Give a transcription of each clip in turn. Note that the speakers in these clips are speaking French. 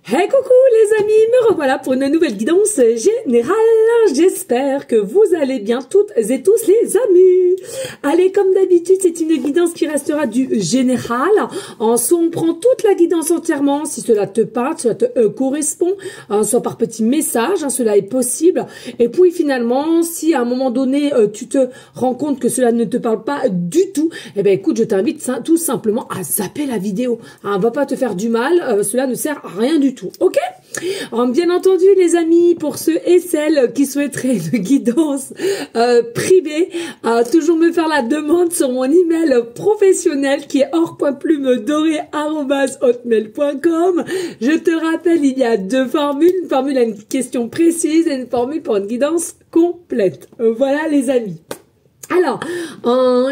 Hey coucou les amis, me revoilà pour une nouvelle guidance générale. J'espère que vous allez bien toutes et tous les amis. Allez, comme d'habitude, c'est une guidance qui restera du général. En soit on prend toute la guidance entièrement, si cela te parle, cela te correspond, soit par petits messages, cela est possible. Et puis finalement, si à un moment donné, tu te rends compte que cela ne te parle pas du tout, eh ben écoute, je t'invite tout simplement à zapper la vidéo. Va pas te faire du mal, cela ne sert à rien du tout. Ok? Bien entendu les amis, pour ceux et celles qui souhaiteraient une guidance privée, toujours me faire la demande sur mon email professionnel qui est or.plumedorée@hotmail.com. Je te rappelle, il y a deux formules, une formule à une question précise et une formule pour une guidance complète. Voilà les amis. Alors,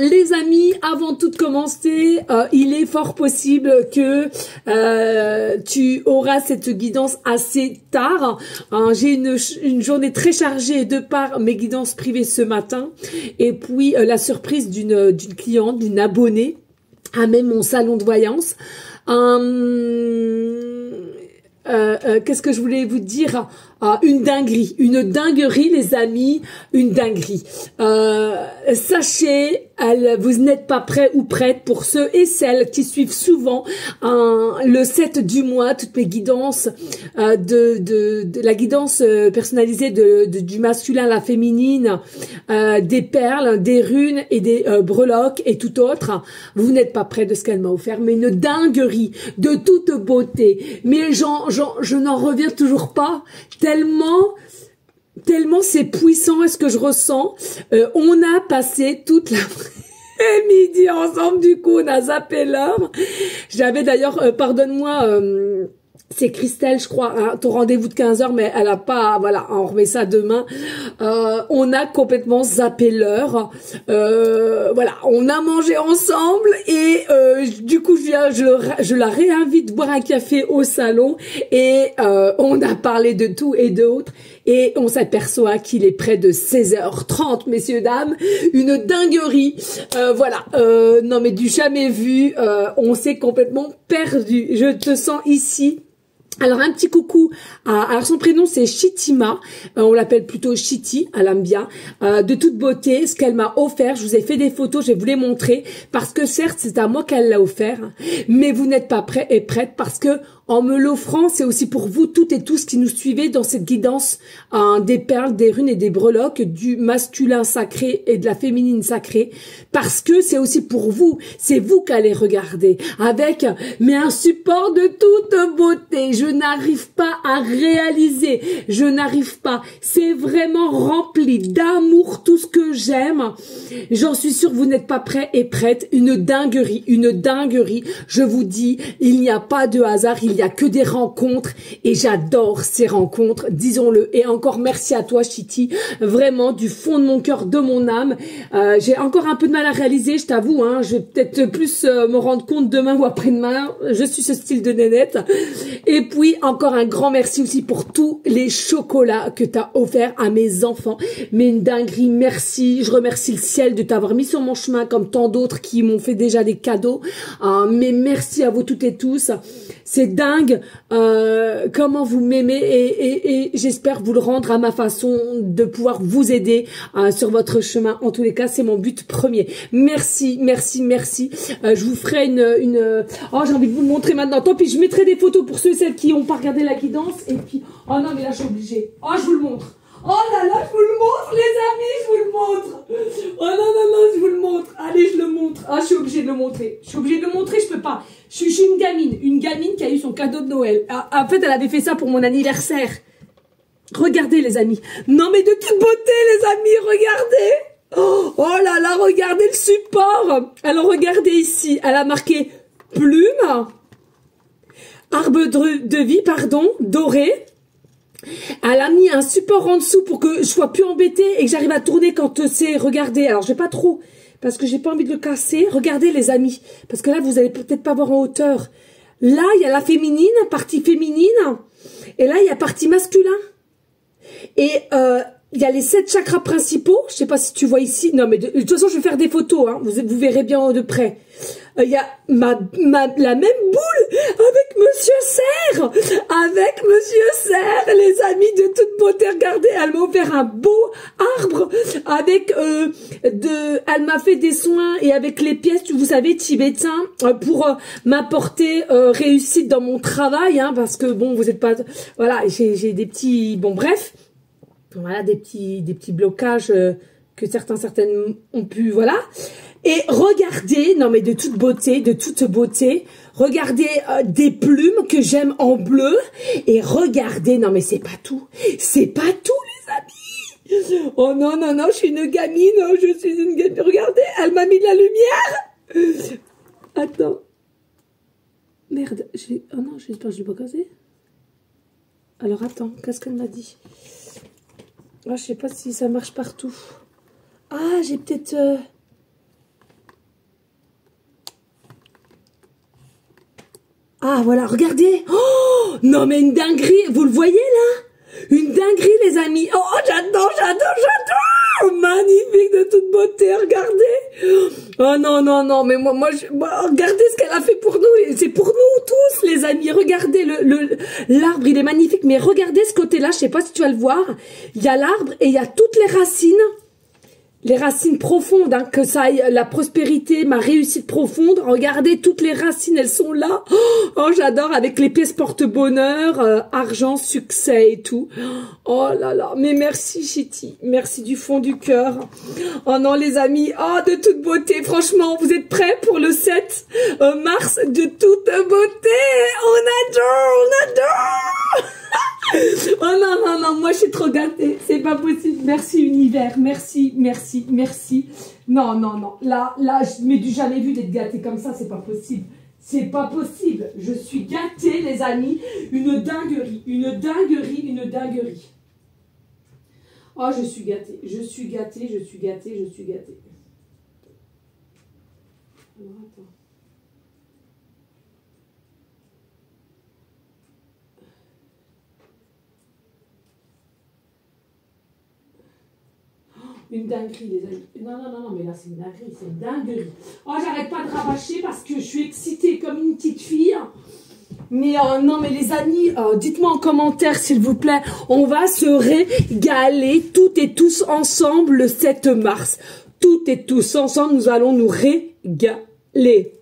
les amis, avant tout de commencer, il est fort possible que tu auras cette guidance assez tard. J'ai une journée très chargée de par mes guidances privées ce matin. Et puis, la surprise d'une cliente, d'une abonnée, à même mon salon de voyance. Qu'est-ce que je voulais vous dire? Une dinguerie les amis, une dinguerie. Sachez, vous n'êtes pas prêts ou prêtes, pour ceux et celles qui suivent souvent le 7 du mois, toutes mes guidances de la guidance personnalisée du masculin à la féminine, des perles, des runes et des breloques et tout autre. Vous n'êtes pas prêts de ce qu'elle m'a offert, mais une dinguerie de toute beauté. Mais je n'en reviens toujours pas. Tellement c'est puissant, est-ce que je ressens. On a passé toute l'après-midi ensemble, du coup on a zappé l'heure. J'avais d'ailleurs, pardonne-moi, c'est Christelle, je crois, ton rendez-vous de 15h, mais elle a pas, voilà, on remet ça demain. On a complètement zappé l'heure. Voilà, on a mangé ensemble et du coup, je la réinvite boire un café au salon et on a parlé de tout et d'autres. Et on s'aperçoit qu'il est près de 16h30, messieurs, dames. Une dinguerie. Voilà. Non, mais du jamais vu. On s'est complètement perdu. Je te sens ici. Alors un petit coucou alors son prénom c'est Chitima, on l'appelle plutôt Chiti, elle aime bien, de toute beauté, ce qu'elle m'a offert, je vous ai fait des photos, je vais vous les montrer, parce que certes c'est à moi qu'elle l'a offert, mais vous n'êtes pas prêts et prêtes, parce que en me l'offrant, c'est aussi pour vous toutes et tous qui nous suivez dans cette guidance des perles, des runes et des breloques, du masculin sacré et de la féminine sacrée, parce que c'est aussi pour vous, c'est vous qu'allez regarder, avec mais un support de toute beauté. Je n'arrive pas à réaliser, je n'arrive pas, c'est vraiment rempli d'amour, tout ce que j'aime. J'en suis sûre, vous n'êtes pas prêts et prêtes. Une dinguerie, je vous dis, il n'y a pas de hasard, il n'y a que des rencontres et j'adore ces rencontres, disons-le. Et encore merci à toi Chiti, vraiment du fond de mon cœur, de mon âme. J'ai encore un peu de mal à réaliser, je t'avoue, je vais peut-être plus me rendre compte demain ou après-demain. Je suis ce style de nénette. Et puis encore un grand merci aussi pour tous les chocolats que tu as offerts à mes enfants. Mais une dinguerie, merci. Je remercie le ciel de t'avoir mis sur mon chemin comme tant d'autres qui m'ont fait déjà des cadeaux. Mais merci à vous toutes et tous. C'est dingue comment vous m'aimez et j'espère vous le rendre à ma façon, de pouvoir vous aider sur votre chemin. En tous les cas, c'est mon but premier. Merci. Je vous ferai une... Oh, j'ai envie de vous le montrer maintenant. Tant pis, je mettrai des photos pour ceux et celles qui n'ont pas regardé la guidance. Et puis... Oh non, mais là, je suis obligée. Oh, je vous le montre. Oh là là, je vous le montre, les amis, je vous le montre. Oh non, je vous le montre. Allez, je le montre. Ah, je suis obligée de le montrer. Je peux pas. Je suis une gamine qui a eu son cadeau de Noël. En fait, elle avait fait ça pour mon anniversaire. Regardez, les amis. Non, mais de toute beauté, les amis, regardez. Oh là là, regardez le support. Alors, regardez ici, elle a marqué plume, arbre de vie, pardon, doré. Elle a mis un support en dessous pour que je sois plus embêtée et que j'arrive à tourner quand c'est, regardez, alors je vais pas trop, parce que j'ai pas envie de le casser. Regardez les amis, parce que là vous allez peut-être pas voir en hauteur. Là il y a la féminine, partie féminine, et là il y a partie masculin. Et il y a les 7 chakras principaux. Je sais pas si tu vois ici. Non, mais de toute façon, je vais faire des photos. Hein. Vous verrez bien de près. Il y a la même boule avec Monsieur Serre. Avec Monsieur Serre, les amis de toute beauté. Regardez, elle m'a offert un beau arbre avec elle m'a fait des soins et avec les pièces, vous savez, tibétains pour m'apporter réussite dans mon travail. Hein, parce que bon, vous êtes pas, voilà, j'ai des petits, bon bref. Voilà, des petits blocages que certaines ont pu, voilà. Et regardez, non mais de toute beauté, regardez des plumes que j'aime en bleu. Et regardez, non mais c'est pas tout, les amis. Oh non, non, non, je suis une gamine, je suis une gamine. Regardez, elle m'a mis de la lumière. Attends. Merde, oh non, j'espère que je l'ai pas cassé. Alors attends, qu'est-ce qu'elle m'a dit? Ah, je sais pas si ça marche partout. Ah, j'ai peut-être... Ah, voilà, regardez. Oh, non, mais une dinguerie. Vous le voyez, là? Une dinguerie, les amis. Oh, j'adore. Magnifique, de toute beauté, regardez. Oh, non, mais moi regardez ce qu'elle a fait pour nous. C'est pour nous tous, les amis. Regardez, l'arbre, il est magnifique. Mais regardez ce côté-là, je sais pas si tu vas le voir. Il y a l'arbre et il y a toutes les racines profondes, hein, que ça aille, la prospérité, ma réussite profonde. Regardez, toutes les racines, elles sont là. Oh, j'adore, avec les pièces porte-bonheur, argent, succès et tout. Oh là là, mais merci Chiti, merci du fond du cœur. Oh non les amis, oh de toute beauté, franchement, vous êtes prêts pour le 7 mars de toute beauté? On adore. Oh non, moi je suis trop gâtée, c'est pas possible. Merci univers, merci. Non, là, je m'ai du jamais vu d'être gâtée comme ça, c'est pas possible. C'est pas possible, je suis gâtée les amis, une dinguerie. Oh, je suis gâtée. Alors, attends. Une dinguerie, les amis. Non, mais là, c'est une dinguerie. Oh, j'arrête pas de rabâcher parce que je suis excitée comme une petite fille. Mais non, mais les amis, dites-moi en commentaire, s'il vous plaît. On va se régaler toutes et tous ensemble le 7 mars. Toutes et tous ensemble, nous allons nous régaler.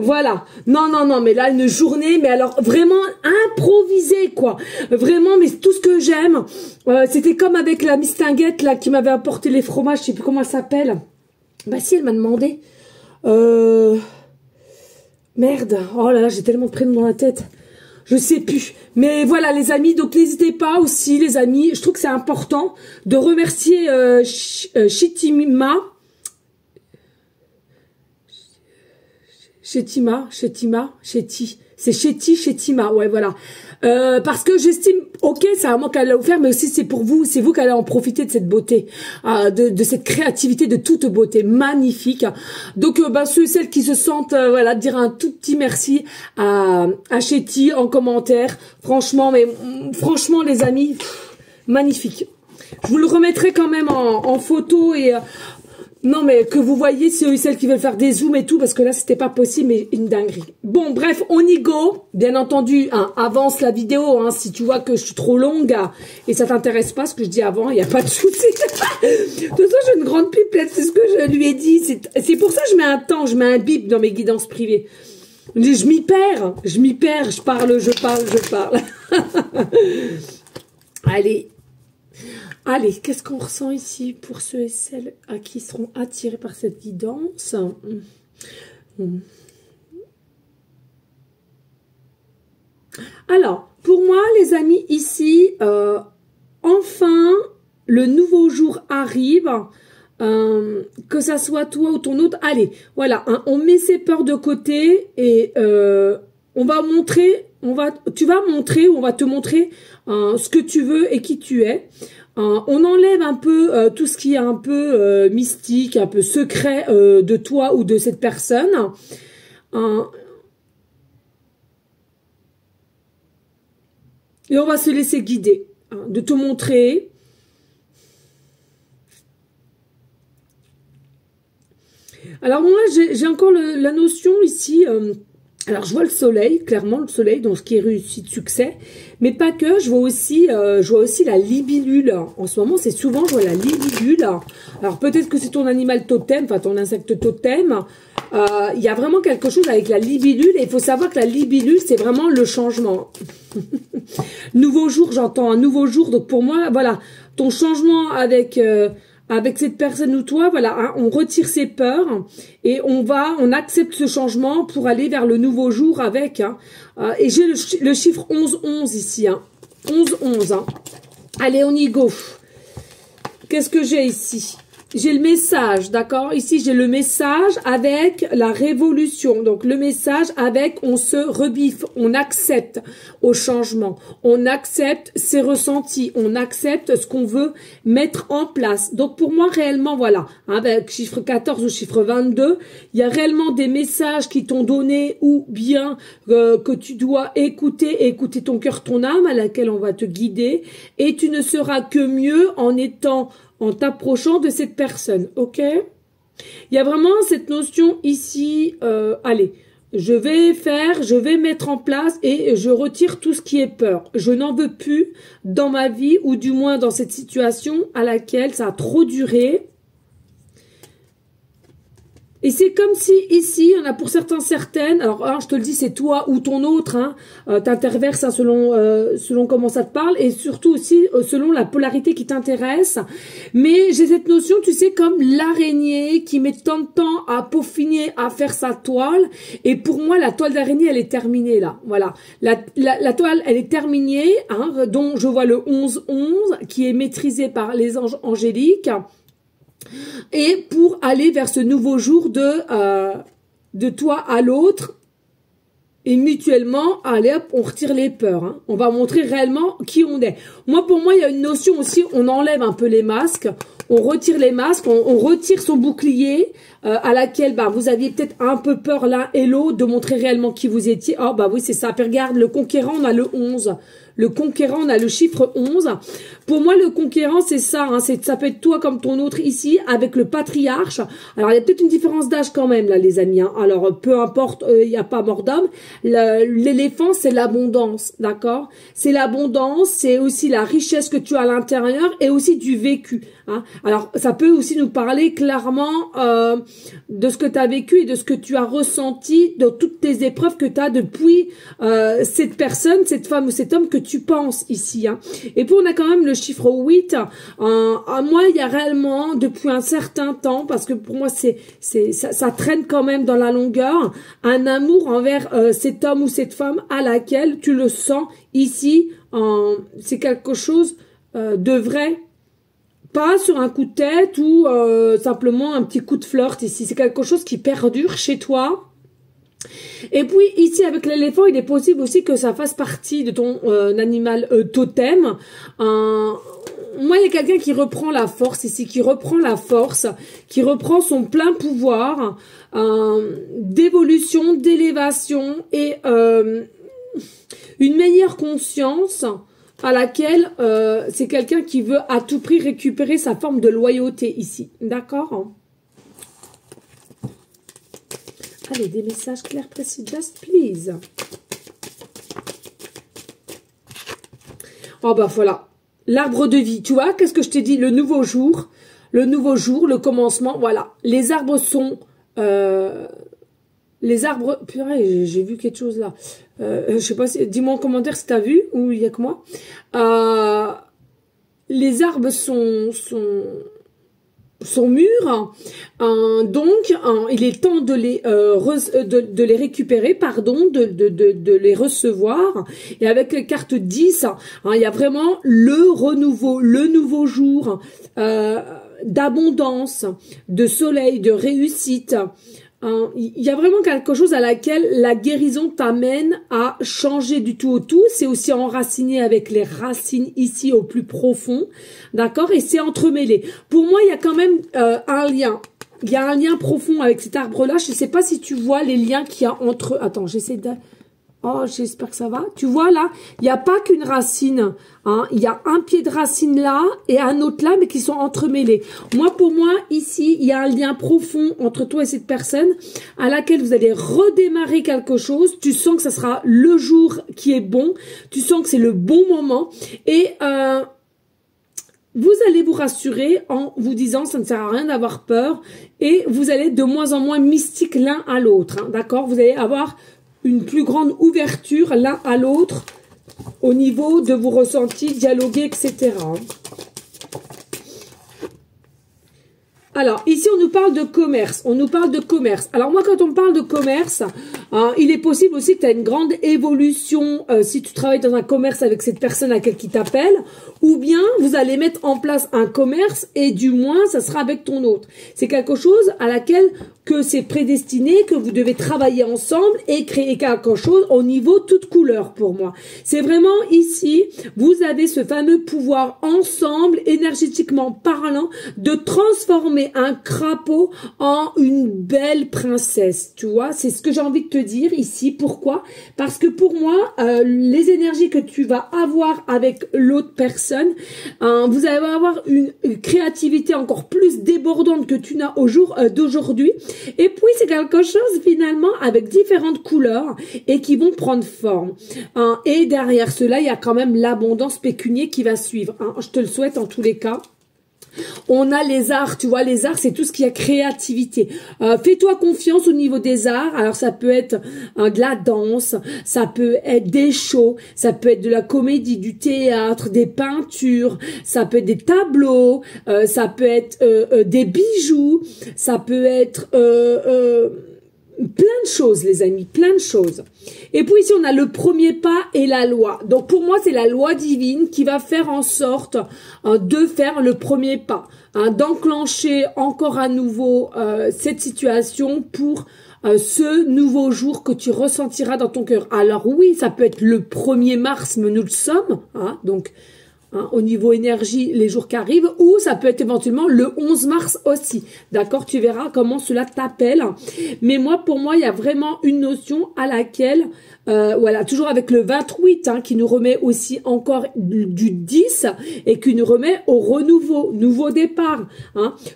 Voilà. Non, mais là, une journée, mais alors vraiment improvisée, quoi. Vraiment, mais tout ce que j'aime. C'était comme avec la mistinguette, là, qui m'avait apporté les fromages, je sais plus comment elle s'appelle. Bah si, elle m'a demandé. Merde. Oh là là, j'ai tellement de prénoms dans la tête. Je sais plus. Mais voilà, les amis, donc n'hésitez pas aussi, les amis. Je trouve que c'est important de remercier Shetima, ouais, voilà. Parce que j'estime, ok, c'est un manque qu'elle a offert, mais aussi c'est pour vous, c'est vous qui allez en profiter de cette beauté, de cette créativité de toute beauté, magnifique. Donc, ceux et celles qui se sentent, voilà, dire un tout petit merci à Chetty en commentaire. Franchement, les amis, magnifique. Je vous le remettrai quand même en photo et... non, mais que vous voyez ceux et celles qui veulent faire des zooms et tout, parce que là, c'était pas possible, mais une dinguerie. Bon, bref, on y go. Bien entendu, hein, avance la vidéo, hein, si tu vois que je suis trop longue et ça t'intéresse pas ce que je dis avant, il n'y a pas de souci. De toute façon, j'ai une grande pipette, c'est ce que je lui ai dit. C'est pour ça que je mets un temps, je mets un bip dans mes guidances privées. Je m'y perds, je parle. Allez, qu'est-ce qu'on ressent ici pour ceux et celles à qui seront attirés par cette guidance? Alors, pour moi, les amis, ici, enfin, le nouveau jour arrive, que ça soit toi ou ton autre. Allez, voilà, hein, on met ses peurs de côté et on va montrer, tu vas montrer ou on va te montrer ce que tu veux et qui tu es. On enlève un peu tout ce qui est un peu mystique, un peu secret de toi ou de cette personne. Et on va se laisser guider, hein, de te montrer Alors moi, j'ai encore la notion ici... alors, je vois le soleil, clairement le soleil, donc ce qui est réussite, succès, mais pas que, je vois aussi la libellule. En ce moment, c'est souvent, je vois la libellule. Alors, peut-être que c'est ton animal totem, enfin ton insecte totem. Il y a vraiment quelque chose avec la libellule, et il faut savoir que la libellule, c'est vraiment le changement. Nouveau jour, j'entends un nouveau jour, donc pour moi, voilà, ton changement avec cette personne ou toi, voilà, hein, on retire ses peurs et on accepte ce changement pour aller vers le nouveau jour avec. Hein. Et j'ai le chiffre 11-11 ici. Hein. 11-11. Hein. Allez, on y go. Qu'est-ce que j'ai ici? J'ai le message, d'accord? Ici, j'ai le message avec la révolution. Donc, le message avec on se rebiffe, on accepte au changement. On accepte ses ressentis, on accepte ce qu'on veut mettre en place. Donc, pour moi, réellement, voilà, avec chiffre 14 ou chiffre 22, il y a réellement des messages qui t'ont donné ou bien que tu dois écouter ton cœur, ton âme, à laquelle on va te guider. Et tu ne seras que mieux en t'approchant de cette personne, ok? Il y a vraiment cette notion ici, allez, je vais mettre en place et je retire tout ce qui est peur. Je n'en veux plus dans ma vie, ou du moins dans cette situation à laquelle ça a trop duré. Et c'est comme si ici, on a pour certaines, alors je te le dis, c'est toi ou ton autre, hein, t'interverses hein, selon comment ça te parle, et surtout aussi selon la polarité qui t'intéresse. Mais j'ai cette notion, tu sais, comme l'araignée qui met tant de temps à peaufiner, à faire sa toile. Et pour moi, la toile d'araignée, elle est terminée là. Voilà, la toile, elle est terminée, hein, dont je vois le 11-11 qui est maîtrisé par les anges angéliques. Et pour aller vers ce nouveau jour de toi à l'autre, et mutuellement, allez hop, on retire les peurs. Hein. On va montrer réellement qui on est. Moi, pour moi, il y a une notion aussi, on enlève un peu les masques, on retire les masques, on retire son bouclier, à laquelle vous aviez peut-être un peu peur l'un et l'autre de montrer réellement qui vous étiez. Oh bah oui, c'est ça. Puis regarde, le conquérant, on a le 11. Le conquérant, on a le chiffre 11. Pour moi, le conquérant, c'est ça. Hein, ça peut être toi comme ton autre ici, avec le patriarche. Alors, il y a peut-être une différence d'âge quand même, là, les amis. Hein. Alors, peu importe, il n'y a pas mort d'homme. L'éléphant, c'est l'abondance, d'accord? C'est l'abondance, c'est aussi la richesse que tu as à l'intérieur et aussi du vécu. Hein. Alors, ça peut aussi nous parler clairement de ce que tu as vécu et de ce que tu as ressenti, de toutes tes épreuves que tu as depuis cette personne, cette femme ou cet homme que tu penses ici. Hein. Et puis, on a quand même le chiffre 8. Moi, il y a réellement, depuis un certain temps, parce que pour moi, ça traîne quand même dans la longueur, un amour envers cet homme ou cette femme à laquelle tu le sens ici. C'est quelque chose de vrai. Pas sur un coup de tête ou simplement un petit coup de flirt ici. C'est quelque chose qui perdure chez toi. Et puis ici avec l'éléphant, il est possible aussi que ça fasse partie de ton animal totem. Moi, il y a quelqu'un qui reprend la force ici, qui reprend la force, qui reprend son plein pouvoir d'évolution, d'élévation et une meilleure conscience à laquelle c'est quelqu'un qui veut à tout prix récupérer sa forme de loyauté ici. D'accord ? Allez, des messages clairs, précis, just please. Oh bah voilà, l'arbre de vie, tu vois, qu'est-ce que je t'ai dit? Le nouveau jour, le commencement, voilà. Les arbres sont... les arbres... Purée, j'ai vu quelque chose là. Je sais pas, dis-moi en commentaire si t'as vu, ou il y a que moi. Les arbres sont mûrs, donc il est temps de les récupérer, pardon, de les recevoir. Et avec les cartes 10, il y a vraiment le renouveau, le nouveau jour d'abondance, de soleil, de réussite. Il y a vraiment quelque chose à laquelle la guérison t'amène à changer du tout au tout. C'est aussi enraciné avec les racines ici au plus profond, d'accord? Et c'est entremêlé. Pour moi, il y a quand même un lien. Il y a un lien profond avec cet arbre-là. Je ne sais pas si tu vois les liens qu'il y a entre... Attends, j'essaie de... Oh, j'espère que ça va. Tu vois là, il n'y a pas qu'une racine. Hein. Il y a un pied de racine là et un autre là, mais qui sont entremêlés. Moi, pour moi, ici, il y a un lien profond entre toi et cette personne à laquelle vous allez redémarrer quelque chose. Tu sens que ça sera le jour qui est bon. Tu sens que c'est le bon moment. Et vous allez vous rassurer en vous disant ça ne sert à rien d'avoir peur. Et vous allez être de moins en moins mystique l'un à l'autre. Hein, d'accord? Vous allez avoir une plus grande ouverture l'un à l'autre au niveau de vos ressentis, dialoguer, etc. Alors, ici, on nous parle de commerce. On nous parle de commerce. Alors, moi, quand on me parle de commerce, il est possible aussi que tu as une grande évolution si tu travailles dans un commerce avec cette personne à laquelle qui t'appelle, ou bien vous allez mettre en place un commerce et du moins, ça sera avec ton autre. C'est quelque chose à laquelle que c'est prédestiné, que vous devez travailler ensemble et créer quelque chose au niveau toute couleur pour moi. C'est vraiment ici, vous avez ce fameux pouvoir ensemble, énergétiquement parlant, de transformer un crapaud en une belle princesse. Tu vois, c'est ce que j'ai envie de te dire ici. Pourquoi? Parce que pour moi, les énergies que tu vas avoir avec l'autre personne, vous allez avoir une créativité encore plus débordante que tu n'as au jour d'aujourd'hui. Et puis, c'est quelque chose, finalement, avec différentes couleurs et qui vont prendre forme. Et derrière cela, il y a quand même l'abondance pécuniaire qui va suivre. Je te le souhaite en tous les cas. On a les arts, tu vois, les arts, c'est tout ce qui est créativité. Fais-toi confiance au niveau des arts. Alors, ça peut être de la danse, ça peut être des shows, ça peut être de la comédie, du théâtre, des peintures, ça peut être des tableaux, ça peut être des bijoux, ça peut être plein de choses, les amis, plein de choses. Et puis ici, on a le premier pas et la loi. Donc, pour moi, c'est la loi divine qui va faire en sorte de faire le premier pas, d'enclencher encore à nouveau cette situation pour ce nouveau jour que tu ressentiras dans ton cœur. Alors oui, ça peut être le 1er mars, mais nous le sommes, donc au niveau énergie, les jours qui arrivent, ou ça peut être éventuellement le 11 mars aussi. D'accord? Tu verras comment cela t'appelle. Mais moi, pour moi, il y a vraiment une notion à laquelle, voilà, toujours avec le 28, qui nous remet aussi encore du 10 et qui nous remet au renouveau, nouveau départ.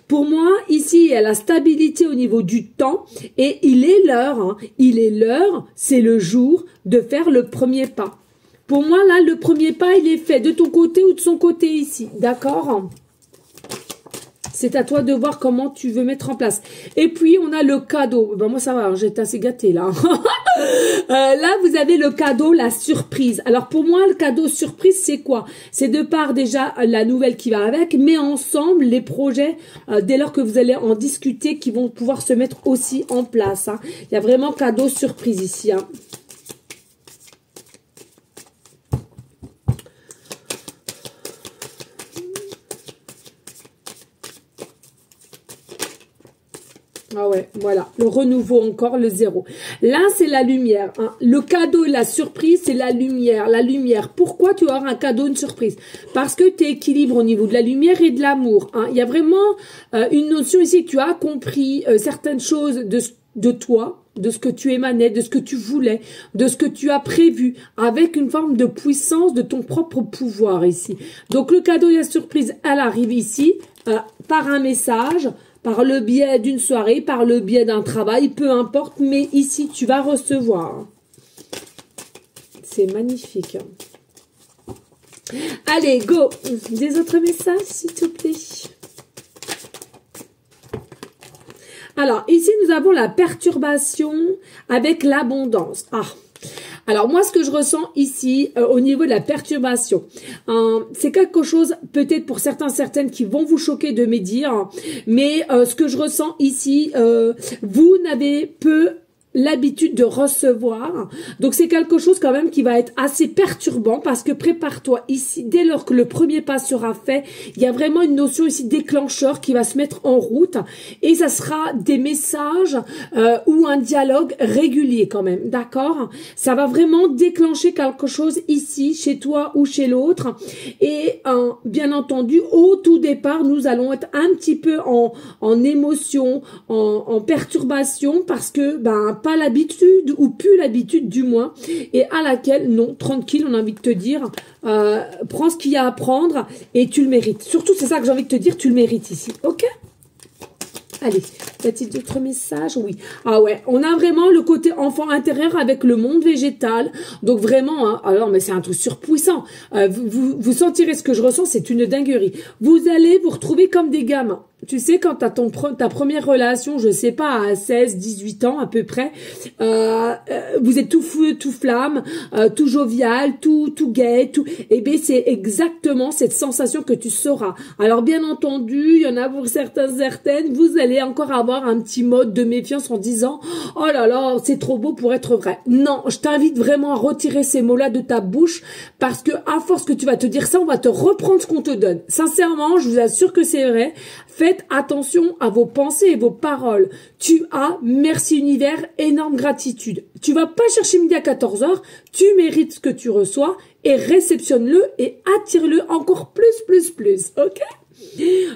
Pour moi, ici, il y a la stabilité au niveau du temps et il est l'heure, c'est le jour de faire le premier pas. Pour moi, là, le premier pas, il est fait de ton côté ou de son côté ici. D'accord? C'est à toi de voir comment tu veux mettre en place. Et puis, on a le cadeau. Ben, moi, ça va, j'étais assez gâtée, là. Là, vous avez le cadeau, la surprise. Alors, pour moi, le cadeau surprise, c'est quoi? C'est de part, déjà, la nouvelle qui va avec, mais ensemble, les projets, dès lors que vous allez en discuter, qui vont pouvoir se mettre aussi en place. Il y a vraiment cadeau surprise ici. Ah ouais, voilà, le renouveau encore, le 0. Là, c'est la lumière. Le cadeau et la surprise, c'est la lumière. La lumière, pourquoi tu auras un cadeau, une surprise? Parce que tu équilibres au niveau de la lumière et de l'amour. Il y a vraiment une notion ici que tu as compris certaines choses de toi, de ce que tu émanais, de ce que tu voulais, de ce que tu as prévu, avec une forme de puissance de ton propre pouvoir ici. Donc, le cadeau et la surprise, elle arrive ici par un message, par le biais d'une soirée, par le biais d'un travail, peu importe, mais ici, tu vas recevoir. C'est magnifique. Allez, go! Des autres messages, s'il te plaît. Alors, ici, nous avons la perturbation avec l'abondance. Alors moi, ce que je ressens ici, au niveau de la perturbation, c'est quelque chose, peut-être pour certaines qui vont vous choquer de me dire, mais ce que je ressens ici, vous n'avez peu l'habitude de recevoir. Donc, c'est quelque chose quand même qui va être assez perturbant parce que prépare-toi ici, dès lors que le premier pas sera fait, il y a vraiment une notion ici déclencheur qui va se mettre en route et ça sera des messages ou un dialogue régulier quand même, d'accord? Ça va vraiment déclencher quelque chose ici, chez toi ou chez l'autre et bien entendu, au tout départ, nous allons être un petit peu en émotion, en perturbation parce que, pas l'habitude, ou plus l'habitude du moins, et à laquelle, non, tranquille, on a envie de te dire, prends ce qu'il y a à prendre, et tu le mérites. Surtout, c'est ça que j'ai envie de te dire, tu le mérites ici, ok? Allez, y a-t-il d'autres messages? Oui. Ah ouais, on a vraiment le côté enfant intérieur avec le monde végétal. Donc vraiment, hein, alors mais c'est un truc surpuissant. Vous sentirez ce que je ressens, c'est une dinguerie. Vous allez vous retrouver comme des gamins. Tu sais, quand tu as ta première relation, je sais pas, à 16, 18 ans à peu près, vous êtes tout feu, tout flamme, tout jovial, tout gay, tout. Eh bien, c'est exactement cette sensation que tu sauras. Alors, bien entendu, il y en a pour certaines, vous allez encore avoir un petit mode de méfiance en disant « Oh là là, c'est trop beau pour être vrai ». Non, je t'invite vraiment à retirer ces mots-là de ta bouche parce que à force que tu vas te dire ça, on va te reprendre ce qu'on te donne. Sincèrement, je vous assure que c'est vrai. Faites attention à vos pensées et vos paroles. Tu as, merci univers, énorme gratitude. Tu vas pas chercher midi à 14 heures, tu mérites ce que tu reçois et réceptionne-le et attire-le encore plus, ok?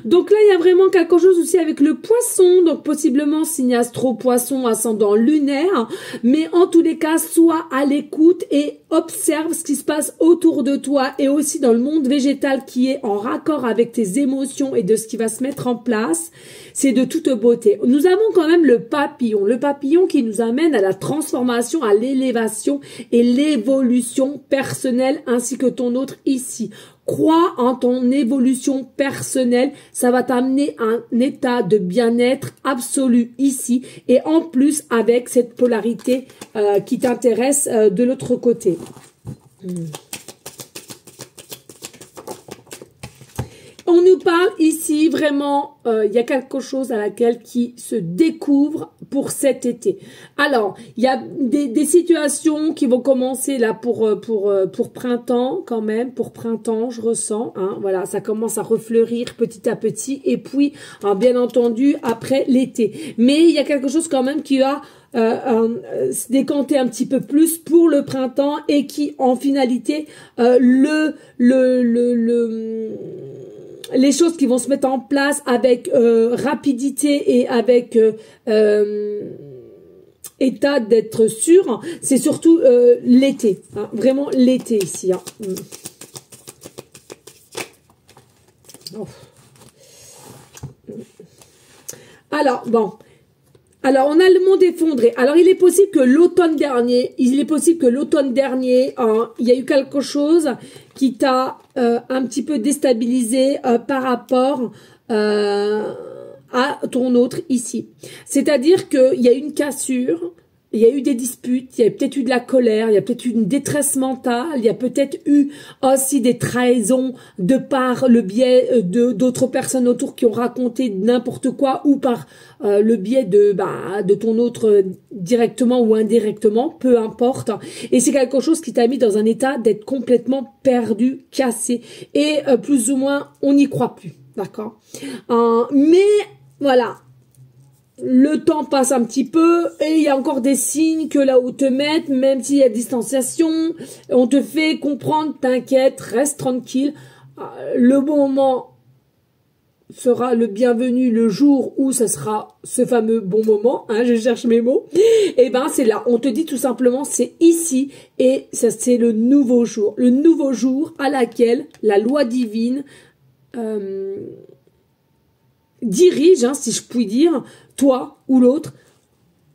Donc là, il y a vraiment quelque chose aussi avec le poisson, donc possiblement signe astro-poisson, ascendant lunaire, mais en tous les cas, sois à l'écoute et observe ce qui se passe autour de toi et aussi dans le monde végétal qui est en raccord avec tes émotions et de ce qui va se mettre en place. C'est de toute beauté. Nous avons quand même le papillon qui nous amène à la transformation, à l'élévation et l'évolution personnelle ainsi que ton autre ici. Crois en ton évolution personnelle, ça va t'amener à un état de bien-être absolu ici et en plus avec cette polarité qui t'intéresse de l'autre côté. On nous parle ici vraiment, il y a quelque chose à laquelle qui se découvre pour cet été. Alors, il y a des situations qui vont commencer là pour printemps quand même, pour printemps, je ressens. Hein, voilà, ça commence à refleurir petit à petit et puis, hein, bien entendu, après l'été. Mais il y a quelque chose quand même qui va se décanter un petit peu plus pour le printemps et qui, en finalité, les choses qui vont se mettre en place avec rapidité et avec état d'être sûr, c'est surtout l'été, hein, vraiment l'été ici. Hein. Oh. Alors, bon. Alors, on a le monde effondré. Alors, il est possible que l'automne dernier, il y a eu quelque chose qui t'a un petit peu déstabilisé par rapport à ton autre ici. C'est-à-dire qu'il y a eu une cassure, il y a eu des disputes, il y a peut-être eu de la colère, il y a peut-être eu une détresse mentale, il y a peut-être eu aussi des trahisons de par le biais d'autres personnes autour qui ont raconté n'importe quoi ou par le biais de ton autre directement ou indirectement, peu importe. Et c'est quelque chose qui t'a mis dans un état d'être complètement perdu, cassé et plus ou moins on n'y croit plus, d'accord. Mais voilà. Le temps passe un petit peu et il y a encore des signes que là où te mettre, même s'il y a distanciation, on te fait comprendre, t'inquiète, reste tranquille. Le bon moment sera le bienvenu le jour où ça sera ce fameux bon moment, hein, je cherche mes mots. Et ben c'est là, on te dit tout simplement c'est ici et ça c'est le nouveau jour à laquelle la loi divine dirige, hein, si je puis dire, toi ou l'autre,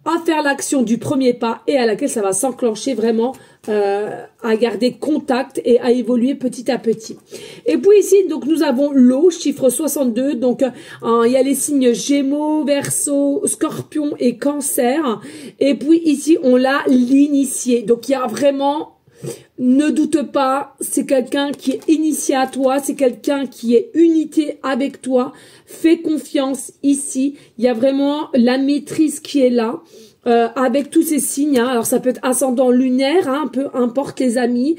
à faire l'action du premier pas et à laquelle ça va s'enclencher vraiment à garder contact et à évoluer petit à petit. Et puis ici, donc nous avons l'eau, chiffre 62, donc il y a les signes Gémeaux, Verseau, Scorpion et Cancer. Et puis ici, on l'a l'initié. Donc il y a vraiment... Ne doute pas, c'est quelqu'un qui est initié à toi, c'est quelqu'un qui est unité avec toi. Fais confiance ici. Il y a vraiment la maîtrise qui est là. Avec tous ces signes, hein. Alors ça peut être ascendant lunaire, hein, peu importe les amis.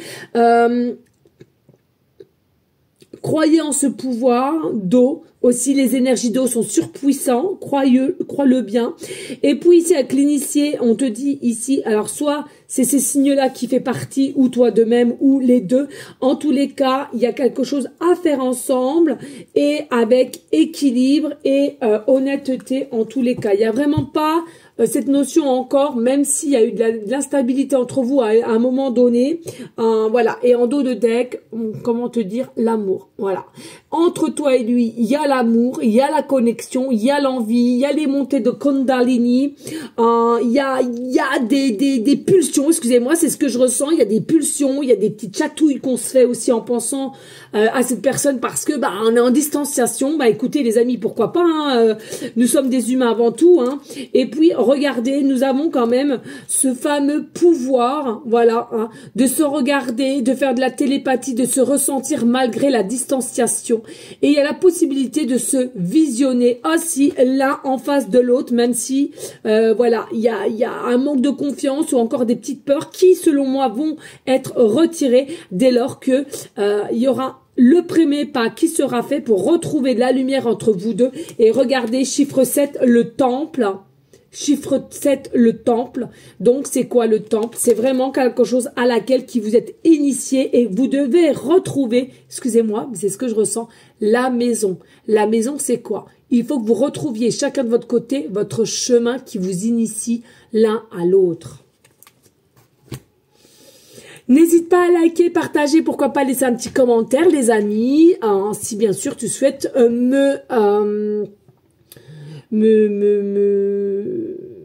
Croyez en ce pouvoir d'eau, aussi les énergies d'eau sont surpuissants, crois-le bien. Et puis ici avec l'initié, on te dit ici, alors soit c'est ces signes-là qui fait partie, ou toi de même, ou les deux. En tous les cas, il y a quelque chose à faire ensemble et avec équilibre et honnêteté en tous les cas. Il n'y a vraiment pas cette notion encore, même s'il y a eu de l'instabilité entre vous à un moment donné, voilà. Et en dos de deck, comment te dire, l'amour, voilà. Entre toi et lui, il y a l'amour, il y a la connexion, il y a l'envie, il y a les montées de Kundalini, il y a des pulsions, excusez-moi, c'est ce que je ressens, il y a des pulsions, il y a des petites chatouilles qu'on se fait aussi en pensant à cette personne parce que on est en distanciation. Écoutez les amis, pourquoi pas, hein, nous sommes des humains avant tout, hein. Et puis regardez, nous avons quand même ce fameux pouvoir, voilà, hein, de se regarder, de faire de la télépathie, de se ressentir malgré la distanciation. Et il y a la possibilité de se visionner aussi l'un en face de l'autre, même si voilà, il y a un manque de confiance ou encore des petites peurs qui, selon moi, vont être retirées dès lors que il y aura le premier pas qui sera fait pour retrouver de la lumière entre vous deux. Et regardez, chiffre 7, le temple. Chiffre 7, le temple. Donc, c'est quoi le temple? C'est vraiment quelque chose à laquelle qui vous êtes initié et vous devez retrouver, excusez-moi, mais c'est ce que je ressens, la maison. La maison, c'est quoi? Il faut que vous retrouviez chacun de votre côté votre chemin qui vous initie l'un à l'autre. N'hésite pas à liker, partager, pourquoi pas laisser un petit commentaire, les amis, si bien sûr tu souhaites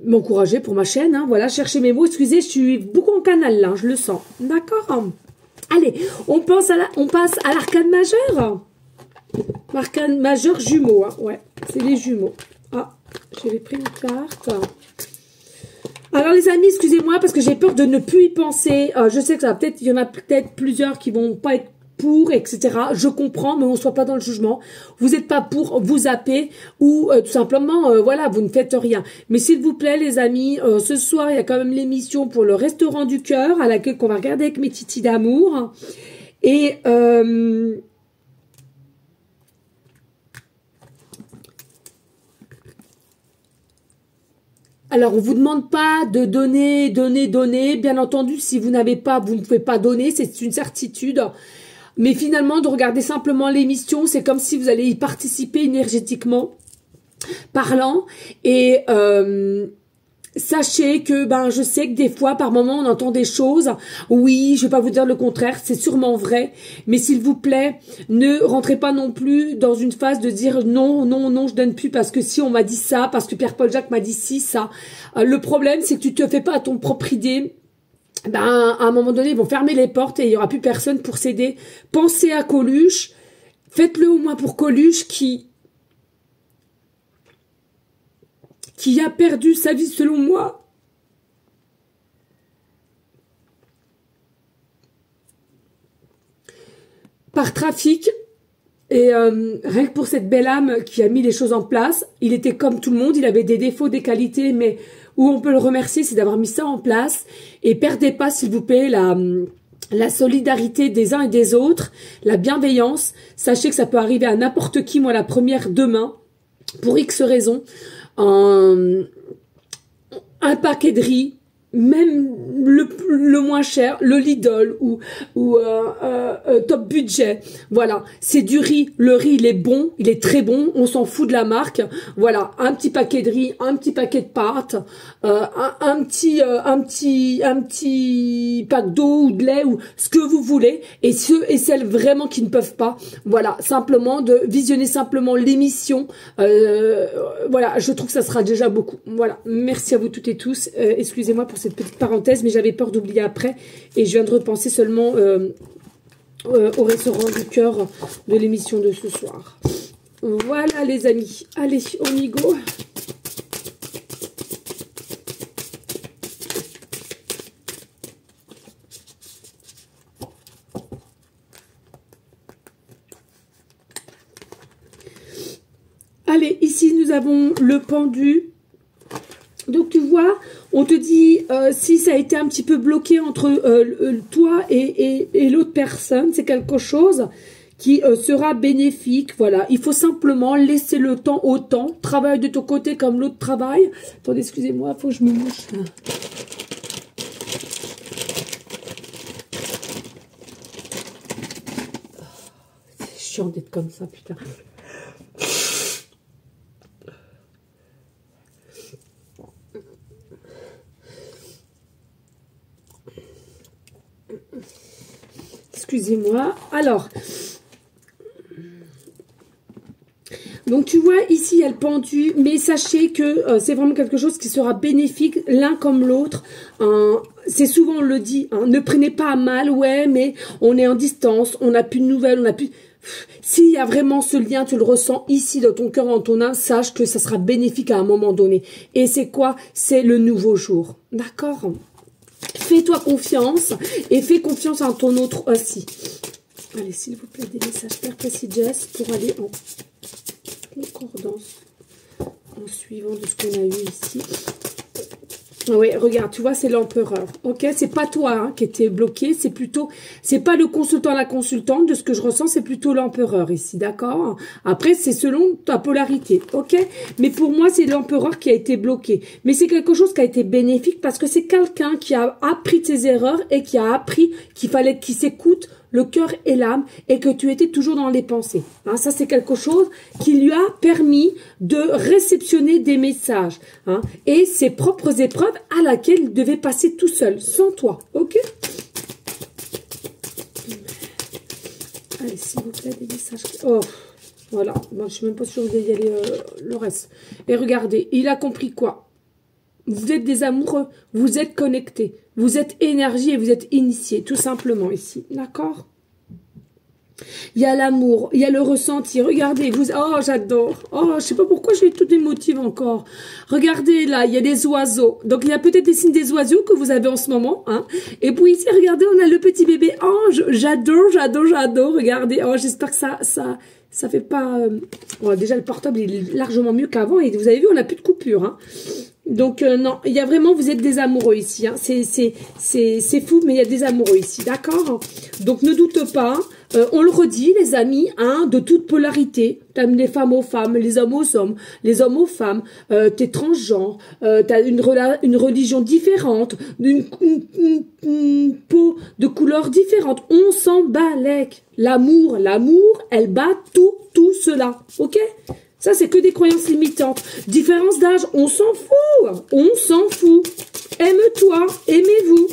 m'encourager pour ma chaîne, hein, voilà, chercher mes mots, excusez, je suis beaucoup en canal là, je le sens, d'accord. Allez, on passe à l'arcane majeur. L'arcane majeur jumeaux, hein, ouais, c'est les jumeaux. Ah, j'avais pris une carte. Alors les amis, excusez-moi parce que j'ai peur de ne plus y penser. Je sais que ça va peut-être, il y en a peut-être plusieurs qui vont pas être pour, etc. Je comprends, mais on ne soit pas dans le jugement. Vous n'êtes pas pour, vous zappez ou tout simplement, voilà, vous ne faites rien. Mais s'il vous plaît, les amis, ce soir, il y a quand même l'émission pour le restaurant du cœur à laquelle qu'on va regarder avec mes titis d'amour. Et alors, on vous demande pas de donner. Bien entendu, si vous n'avez pas, vous ne pouvez pas donner, c'est une certitude. Mais finalement, de regarder simplement l'émission, c'est comme si vous allez y participer énergétiquement parlant. Et sachez que, je sais que des fois, par moment, on entend des choses. Oui, je vais pas vous dire le contraire, c'est sûrement vrai. Mais s'il vous plaît, ne rentrez pas non plus dans une phase de dire non, je donne plus parce que si on m'a dit ça, parce que Pierre-Paul Jacques m'a dit si, ça. Le problème, c'est que tu te fais pas à ton propre idée. À un moment donné, ils vont fermer les portes et il y aura plus personne pour s'aider. Pensez à Coluche. Faites-le au moins pour Coluche qui a perdu sa vie, selon moi, par trafic. Et rien que pour cette belle âme qui a mis les choses en place, il était comme tout le monde, il avait des défauts, des qualités, mais où on peut le remercier, c'est d'avoir mis ça en place. Et perdez pas, s'il vous plaît, la solidarité des uns et des autres, la bienveillance. Sachez que ça peut arriver à n'importe qui, moi la première demain, pour X raisons. Un paquet de riz, même le moins cher, le Lidl ou top budget, voilà, c'est du riz, le riz il est bon, il est très bon, on s'en fout de la marque, voilà, un petit paquet de riz, un petit paquet de pâtes, un petit pack d'eau ou de lait ou ce que vous voulez, et ceux et celles vraiment qui ne peuvent pas, voilà, simplement de visionner simplement l'émission, voilà, je trouve que ça sera déjà beaucoup, voilà, merci à vous toutes et tous, excusez-moi pour cette petite parenthèse, mais j'avais peur d'oublier après, et je viens de repenser seulement au restaurant du cœur de l'émission de ce soir. Voilà les amis, allez, on y go. Allez, ici nous avons le pendu. Donc tu vois, on te dit si ça a été un petit peu bloqué entre toi et l'autre personne, c'est quelque chose qui sera bénéfique. Voilà, il faut simplement laisser le temps au temps. Travaille de ton côté comme l'autre travaille. Attendez, excusez-moi, il faut que je me mouche. C'est chiant d'être comme ça, putain. Excusez-moi. Alors, donc tu vois, ici, il y a le pendu, mais sachez que c'est vraiment quelque chose qui sera bénéfique l'un comme l'autre. C'est souvent, on le dit, hein, ne prenez pas à mal, ouais, mais on est en distance, on n'a plus de nouvelles, on n'a plus... S'il y a vraiment ce lien, tu le ressens ici dans ton cœur, dans ton âme, sache que ça sera bénéfique à un moment donné. Et c'est quoi? C'est le nouveau jour. D'accord? Fais-toi confiance et fais confiance en ton autre aussi. Allez, s'il vous plaît, des messages clairs, précis, Jess, pour aller en concordance, en suivant de ce qu'on a eu ici. Oui, regarde, tu vois, c'est l'empereur. Ok, c'est pas toi hein, qui était bloqué, c'est plutôt, c'est pas le consultant, la consultante, de ce que je ressens, c'est plutôt l'empereur ici, d'accord? Après, c'est selon ta polarité, ok? Mais pour moi, c'est l'empereur qui a été bloqué. Mais c'est quelque chose qui a été bénéfique parce que c'est quelqu'un qui a appris de ses erreurs et qui a appris qu'il fallait qu'il s'écoute le cœur et l'âme, et que tu étais toujours dans les pensées. Hein, ça, c'est quelque chose qui lui a permis de réceptionner des messages. Hein, et ses propres épreuves à laquelle il devait passer tout seul, sans toi. Ok? Allez, s'il vous plaît, des messages. Oh, voilà. Bon, je ne suis même pas sûre de y aller le reste. Et regardez, il a compris quoi? Vous êtes des amoureux, vous êtes connectés, vous êtes énergie et vous êtes initiés, tout simplement ici, d'accord? Il y a l'amour, il y a le ressenti, regardez, vous, oh j'adore, oh je sais pas pourquoi je suis toute émotive encore, regardez là, il y a des oiseaux, donc il y a peut-être des signes des oiseaux que vous avez en ce moment, hein, et puis ici, regardez, on a le petit bébé, oh j'adore, regardez, oh j'espère que ça fait pas, bon, déjà le portable il est largement mieux qu'avant, et vous avez vu, on n'a plus de coupure, hein. Donc non, il y a vraiment, vous êtes des amoureux ici, hein. C'est fou, mais il y a des amoureux ici, d'accord? Donc ne doute pas, on le redit les amis, hein, de toute polarité, t'aimes les femmes aux femmes, les hommes aux hommes, les hommes aux femmes, t'es transgenre, t'as une religion différente, une peau de couleur différente, on s'en balèque. L'amour, elle bat tout cela, ok? Ça, c'est que des croyances limitantes. Différence d'âge, on s'en fout. On s'en fout. Aime-toi, aimez-vous.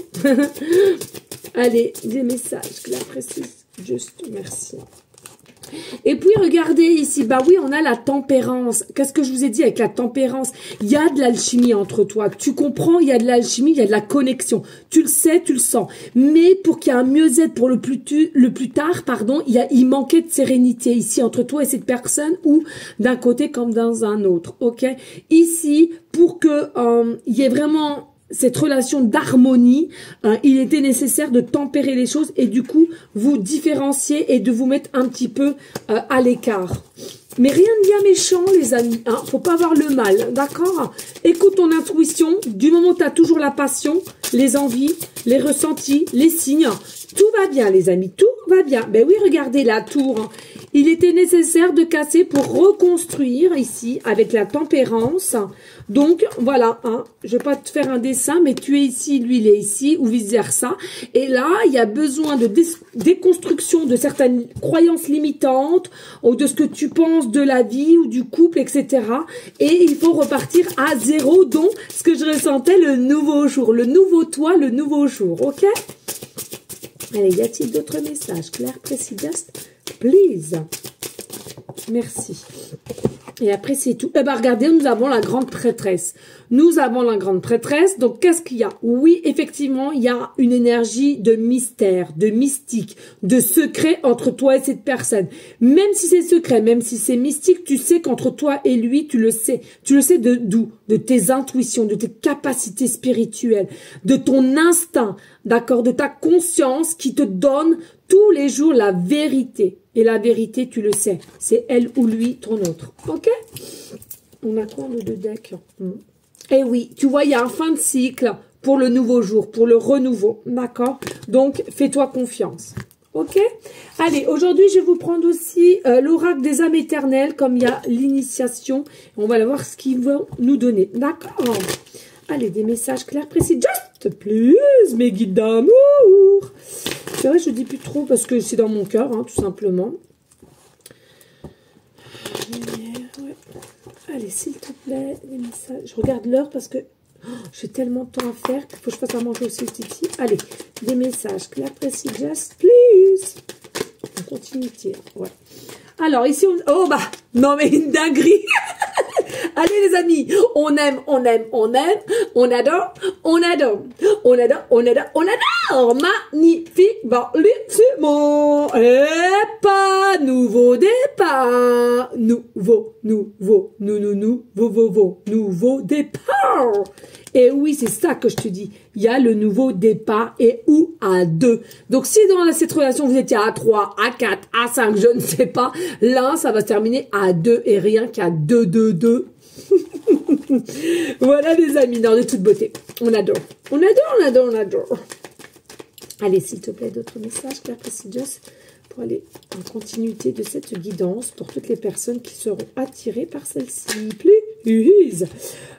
Allez, des messages clairs, précis. Juste, merci. Et puis, regardez ici, bah oui, on a la tempérance. Qu'est-ce que je vous ai dit avec la tempérance? Il y a de l'alchimie entre toi. Tu comprends, il y a de l'alchimie, il y a de la connexion. Tu le sais, tu le sens. Mais pour qu'il y ait un mieux-être pour le plus tard, pardon, il manquait de sérénité ici entre toi et cette personne, ou d'un côté comme dans un autre, ok? Ici, pour que il y ait vraiment cette relation d'harmonie, il était nécessaire de tempérer les choses et du coup, vous différencier et de vous mettre un petit peu à l'écart. Mais rien de bien méchant, les amis. Hein, faut pas avoir le mal, d'accord? Écoute ton intuition. Du moment où tu as toujours la passion, les envies, les ressentis, les signes, tout va bien, les amis. Tout va bien. Ben oui, regardez la tour. Il était nécessaire de casser pour reconstruire ici avec la tempérance. Donc, voilà, hein, je vais pas te faire un dessin, mais tu es ici, lui, il est ici, ou vice-versa. Et là, il y a besoin de déconstruction de certaines croyances limitantes, ou de ce que tu penses de la vie, ou du couple, etc. Et il faut repartir à zéro, dont ce que je ressentais, le nouveau jour, le nouveau toi, le nouveau jour, ok? Allez, y a-t-il d'autres messages? Claire, précis, just, please. Merci. Et après, c'est tout. Eh ben, regardez, nous avons la grande prêtresse. Nous avons la grande prêtresse. Donc, qu'est-ce qu'il y a? Oui, effectivement, il y a une énergie de mystère, de mystique, de secret entre toi et cette personne. Même si c'est secret, même si c'est mystique, tu sais qu'entre toi et lui, tu le sais. Tu le sais de d'où? De tes intuitions, de tes capacités spirituelles, de ton instinct, d'accord? De ta conscience qui te donne tous les jours la vérité. Et la vérité, tu le sais, c'est elle ou lui, ton autre. Ok? On a quoi, le deux decks? Eh oui, tu vois, il y a un fin de cycle pour le nouveau jour, pour le renouveau. D'accord? Donc, fais-toi confiance. Ok? Allez, aujourd'hui, je vais vous prendre aussi l'oracle des âmes éternelles, comme il y a l'initiation. On va voir ce qu'ils vont nous donner. D'accord? Allez, des messages clairs, précis. Just plus, mes guides d'amour. C'est vrai, je dis plus trop parce que c'est dans mon cœur, hein, tout simplement. Ouais. Allez, s'il te plaît, les messages. Je regarde l'heure parce que j'ai tellement de temps à faire qu'il faut que je fasse à manger aussi Titi. Allez, des messages clairs, précis, just please. En continuité, ouais. Alors, ici, oh bah, non mais une dinguerie. Allez les amis, on aime, on aime, on aime, on adore, on adore, on adore, on adore, on adore. Magnifique, bellissimo. Et pas nouveau départ. Nouveau départ. Et oui, c'est ça que je te dis. Il y a le nouveau départ et ou à 2. Donc, si dans cette relation, vous étiez à 3, à 4, à 5, je ne sais pas, là, ça va se terminer à 2 et rien qu'à 2, 2, 2. Voilà, les amis, de toute beauté. On adore. On adore, on adore, on adore. Allez, s'il te plaît, d'autres messages, Claire Prestigious, pour aller en continuité de cette guidance pour toutes les personnes qui seront attirées par celle-ci. Please.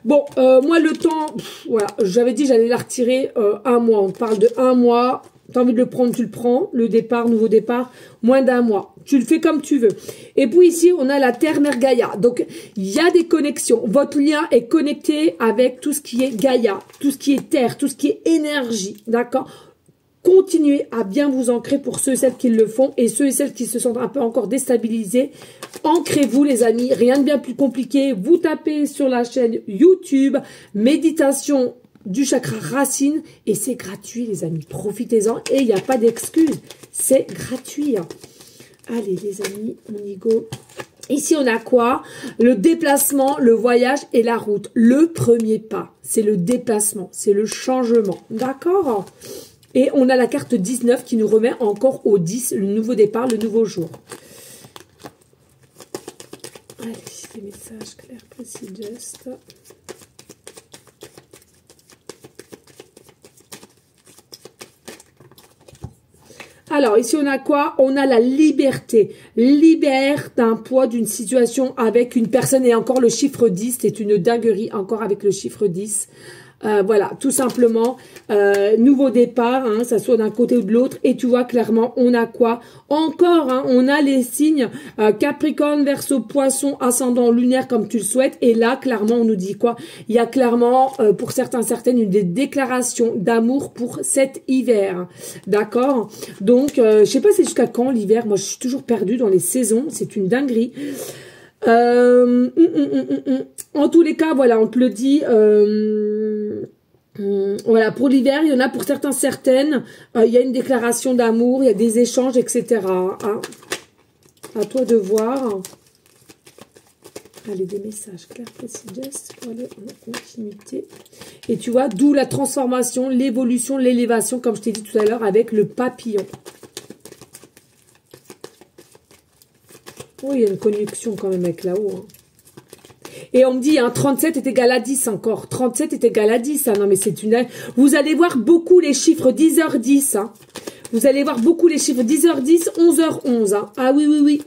Bon, moi, le temps, voilà, j'avais dit j'allais la retirer un mois. On parle de un mois. T'as envie de le prendre, tu le prends. Le départ, nouveau départ, moins d'un mois. Tu le fais comme tu veux. Et puis ici, on a la Terre Mère Gaïa. Donc, il y a des connexions. Votre lien est connecté avec tout ce qui est Gaïa, tout ce qui est Terre, tout ce qui est énergie. D'accord? Continuez à bien vous ancrer pour ceux et celles qui le font et ceux et celles qui se sentent un peu encore déstabilisés. Ancrez-vous les amis, rien de bien plus compliqué. Vous tapez sur la chaîne YouTube, méditation du chakra racine et c'est gratuit les amis. Profitez-en et il n'y a pas d'excuse. C'est gratuit. Allez les amis, on y go. Ici, on a quoi? Le déplacement, le voyage et la route. Le premier pas, c'est le déplacement, c'est le changement. D'accord? Et on a la carte 19 qui nous remet encore au 10, le nouveau départ, le nouveau jour. Allez, des messages clairs, précis, just. Alors, ici, on a quoi? On a la liberté. Libère d'un poids, d'une situation avec une personne. Et encore, le chiffre 10, c'est une dinguerie, encore avec le chiffre 10. Voilà, tout simplement, nouveau départ, hein, ça soit d'un côté ou de l'autre, et tu vois clairement, on a quoi? Encore, hein, on a les signes Capricorne, Verseau, Poisson, ascendant lunaire comme tu le souhaites, et là, clairement, on nous dit quoi? Il y a clairement, pour certains, certaines, une déclaration d'amour pour cet hiver, d'accord? Donc, je sais pas c'est jusqu'à quand l'hiver, moi je suis toujours perdue dans les saisons, c'est une dinguerie. En tous les cas, voilà, on te le dit. Voilà, pour l'hiver, il y en a pour certains, certaines. Il y a une déclaration d'amour, il y a des échanges, etc. Hein. À toi de voir. Allez, des messages clairs, précis, just, pour aller en continuité. Et tu vois, d'où la transformation, l'évolution, l'élévation, comme je t'ai dit tout à l'heure, avec le papillon. Oh, il y a une connexion quand même avec là-haut. Hein. Et on me dit, hein, 37 est égal à 10 encore. 37 est égal à 10. Hein. Non, mais c'est une... Vous allez voir beaucoup les chiffres 10h10. Hein. Vous allez voir beaucoup les chiffres 10h10, 11h11. Hein. Ah oui, oui, oui.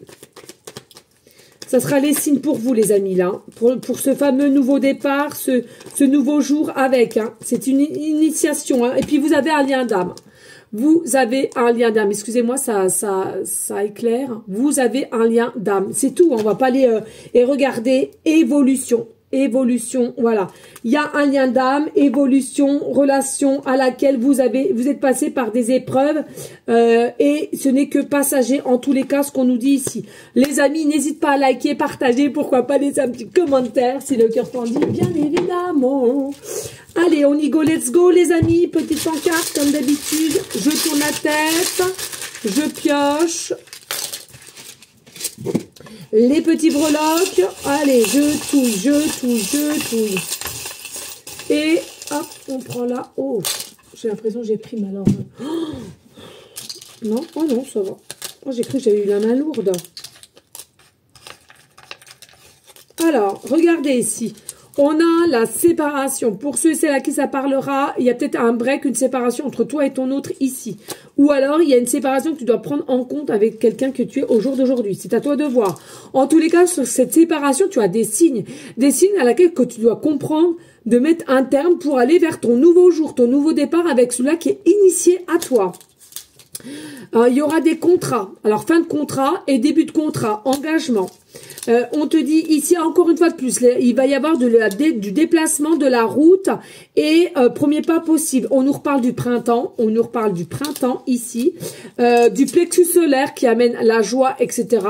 Ça sera les signes pour vous, les amis, là. Pour ce fameux nouveau départ, ce nouveau jour avec. Hein. C'est une initiation. Hein. Et puis, vous avez un lien d'âme. Vous avez un lien d'âme. Excusez-moi, ça éclaire. Vous avez un lien d'âme. C'est tout. On va pas aller et regarder évolution. Évolution, voilà. Il y a un lien d'âme, évolution, relation à laquelle vous êtes passé par des épreuves et ce n'est que passager en tous les cas ce qu'on nous dit ici. Les amis, n'hésitez pas à liker, partager, pourquoi pas laisser un petit commentaire si le cœur t'en dit, bien évidemment. Allez, on y go, let's go les amis. Petite pancarte comme d'habitude. Je tourne la tête, je pioche. Les petits breloques. Allez, je touille. Et hop, on prend là. Oh, j'ai l'impression que j'ai pris ma langue. Oh, non, oh non, ça va. Oh, j'ai cru que j'avais eu la main lourde. Alors, regardez ici. On a la séparation. Pour ceux et celles à qui ça parlera, il y a peut-être un break, une séparation entre toi et ton autre ici. ou alors il y a une séparation que tu dois prendre en compte avec quelqu'un que tu es au jour d'aujourd'hui. C'est à toi de voir. En tous les cas, sur cette séparation, tu as des signes à laquelle que tu dois comprendre de mettre un terme pour aller vers ton nouveau jour, ton nouveau départ avec celui-là qui est initié à toi. Il y aura des contrats. Alors, fin de contrat et début de contrat, engagement. On te dit ici, encore une fois de plus, il va y avoir du déplacement de la route et premier pas possible. On nous reparle du printemps, ici, du plexus solaire qui amène la joie, etc.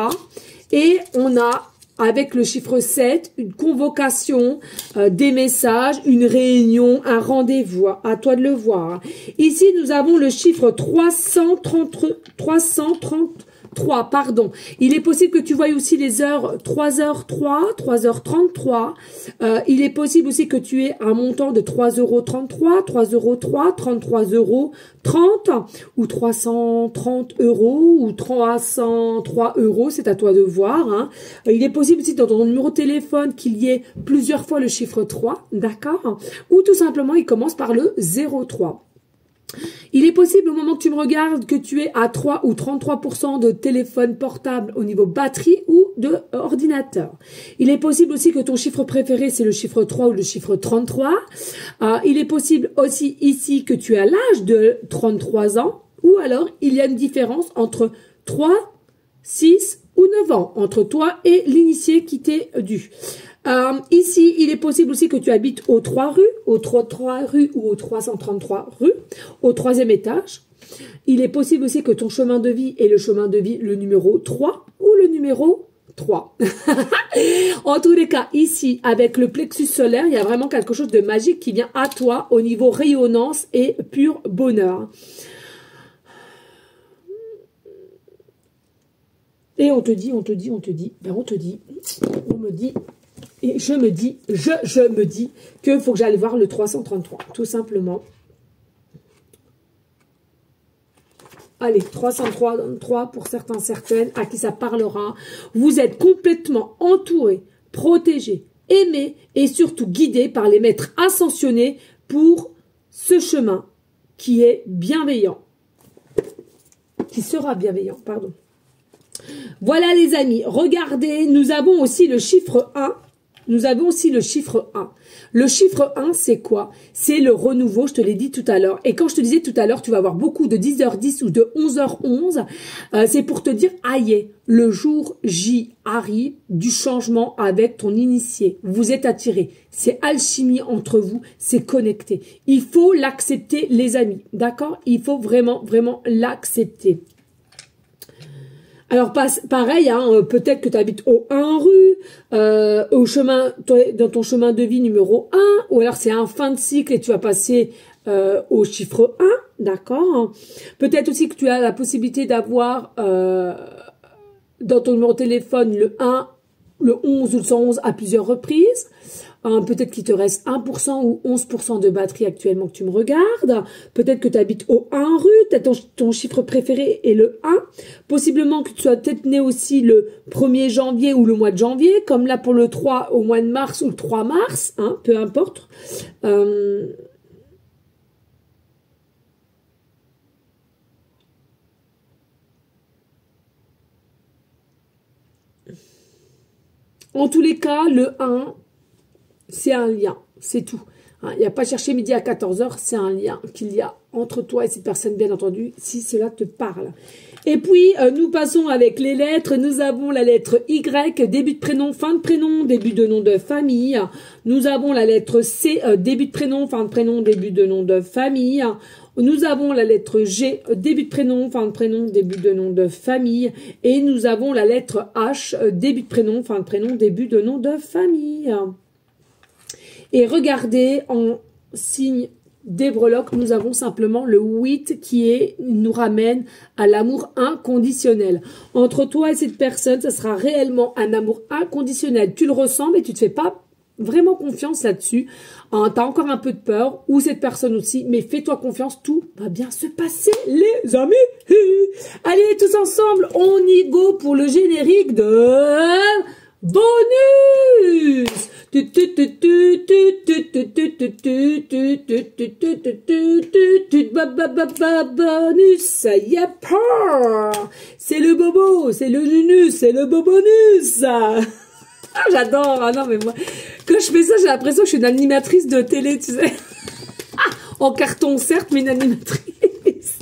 Et on a, avec le chiffre 7, une convocation, des messages, une réunion, un rendez-vous. À toi de le voir. Ici, nous avons le chiffre 333, pardon. Il est possible que tu voies aussi les heures 3h03, 3h33. Il est possible aussi que tu aies un montant de 3,33 €, 3,03 €, 33,30 € ou 330 € ou 303 €. C'est à toi de voir. Hein. Il est possible aussi dans ton numéro de téléphone qu'il y ait plusieurs fois le chiffre 3, d'accord? Ou tout simplement, il commence par le 03. Il est possible au moment que tu me regardes que tu es à 3 ou 33% de téléphone portable au niveau batterie ou de ordinateur. Il est possible aussi que ton chiffre préféré c'est le chiffre 3 ou le chiffre 33. Il est possible aussi ici que tu as l'âge de 33 ans ou alors il y a une différence entre 3, 6 ou 9 ans entre toi et l'initié qui t'est dû. Ici, il est possible aussi que tu habites au 3 rue ou au 333 rue, au 3e étage. Il est possible aussi que ton chemin de vie est le chemin de vie, le numéro 3 ou le numéro 3. En tous les cas, ici, avec le plexus solaire, il y a vraiment quelque chose de magique qui vient à toi au niveau rayonnance et pur bonheur. Et on me dit, et je me dis que faut que j'aille voir le 333, tout simplement. Allez, 333 pour certains, certaines, à qui ça parlera. Vous êtes complètement entourés, protégés, aimés et surtout guidés par les maîtres ascensionnés pour ce chemin qui est bienveillant. Qui sera bienveillant, pardon. Voilà les amis, regardez, nous avons aussi le chiffre 1. Le chiffre 1, c'est quoi? C'est le renouveau, je te l'ai dit tout à l'heure. Et quand je te disais tout à l'heure, tu vas avoir beaucoup de 10h10 ou de 11h11. C'est pour te dire, aïe, le jour J arrive du changement avec ton initié. Vous êtes attirés. C'est alchimie entre vous, c'est connecté. Il faut l'accepter les amis, d'accord? Il faut vraiment, vraiment l'accepter. Alors pareil, hein, peut-être que tu habites au 1 rue, dans ton chemin de vie numéro 1, ou alors c'est un fin de cycle et tu vas passer au chiffre 1, d'accord? Peut-être aussi que tu as la possibilité d'avoir dans ton numéro de téléphone le 1, le 11 ou le 111 à plusieurs reprises. Peut-être qu'il te reste 1% ou 11% de batterie actuellement que tu me regardes. Peut-être que tu habites au 1 rue, ton chiffre préféré est le 1. Possiblement que tu sois peut-être né aussi le 1er janvier ou le mois de janvier, comme là pour le 3 au mois de mars ou le 3 mars, hein, peu importe. En tous les cas, le 1... c'est un lien, c'est tout. Il n'y a pas cherché midi à 14h, c'est un lien qu'il y a entre toi et cette personne, bien entendu, si cela te parle. Et puis, nous passons avec les lettres. Nous avons la lettre Y, début de prénom, fin de prénom, début de nom de famille. Nous avons la lettre C, début de prénom, fin de prénom, début de nom de famille. Nous avons la lettre G, début de prénom, fin de prénom, début de nom de famille. Et nous avons la lettre H, début de prénom, fin de prénom, début de nom de famille. Et regardez, en signe des breloques, nous avons simplement le 8 qui nous ramène à l'amour inconditionnel. Entre toi et cette personne, ça sera réellement un amour inconditionnel. Tu le ressens, mais tu ne te fais pas vraiment confiance là-dessus. Tu as encore un peu de peur, ou cette personne aussi, mais fais-toi confiance, tout va bien se passer, les amis. Allez, tous ensemble, on y go pour le générique de bonus. Bonus, yep. C'est le bobo, c'est le nunus, c'est le bobonus. J'adore. Ah non, mais moi, quand je fais ça, j'ai l'impression que je suis une animatrice de télé, tu sais. En carton, certes, mais une animatrice.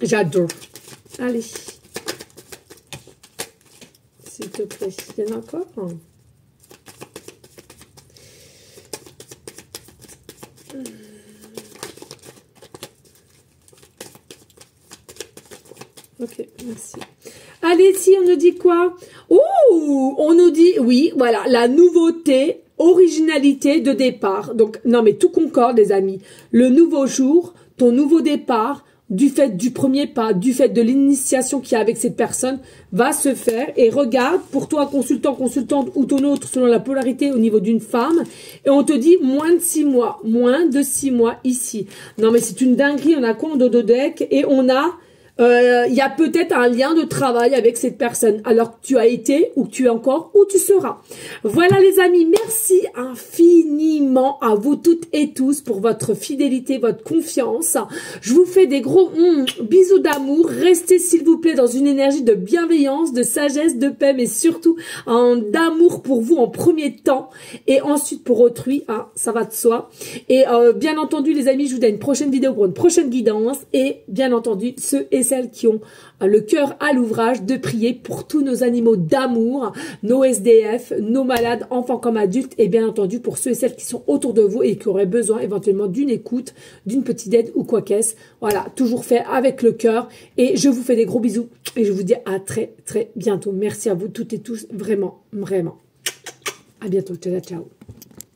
J'adore. Allez. S'il te plaît. Il y en a encore? Ok, merci. Allez, si on nous dit quoi? Ouh, on nous dit, oui, voilà, la nouveauté, originalité de départ. Donc, non, mais tout concorde, les amis. Le nouveau jour, ton nouveau départ, du fait du premier pas, du fait de l'initiation qu'il y a avec cette personne, va se faire. Et regarde, pour toi, consultant, consultante ou ton autre, selon la polarité au niveau d'une femme, et on te dit moins de 6 mois, moins de 6 mois ici. Non, mais c'est une dinguerie, on a quoi en dododeck? Et on a... il y a peut-être un lien de travail avec cette personne, alors que tu as été, ou que tu es encore, ou tu seras. Voilà les amis, merci infiniment à vous toutes et tous pour votre fidélité, votre confiance. Je vous fais des gros bisous d'amour. Restez s'il vous plaît dans une énergie de bienveillance, de sagesse, de paix, mais surtout d'amour pour vous en premier temps, et ensuite pour autrui, hein, ça va de soi. Et bien entendu les amis, je vous donne une prochaine vidéo pour une prochaine guidance, et bien entendu ceux et celles qui ont le cœur à l'ouvrage de prier pour tous nos animaux d'amour, nos SDF, nos malades, enfants comme adultes, et bien entendu pour ceux et celles qui sont autour de vous et qui auraient besoin éventuellement d'une écoute, d'une petite aide ou quoi qu'est-ce. Voilà, toujours fait avec le cœur, et je vous fais des gros bisous et je vous dis à très très bientôt. Merci à vous toutes et tous, vraiment, vraiment. À bientôt, ciao, ciao.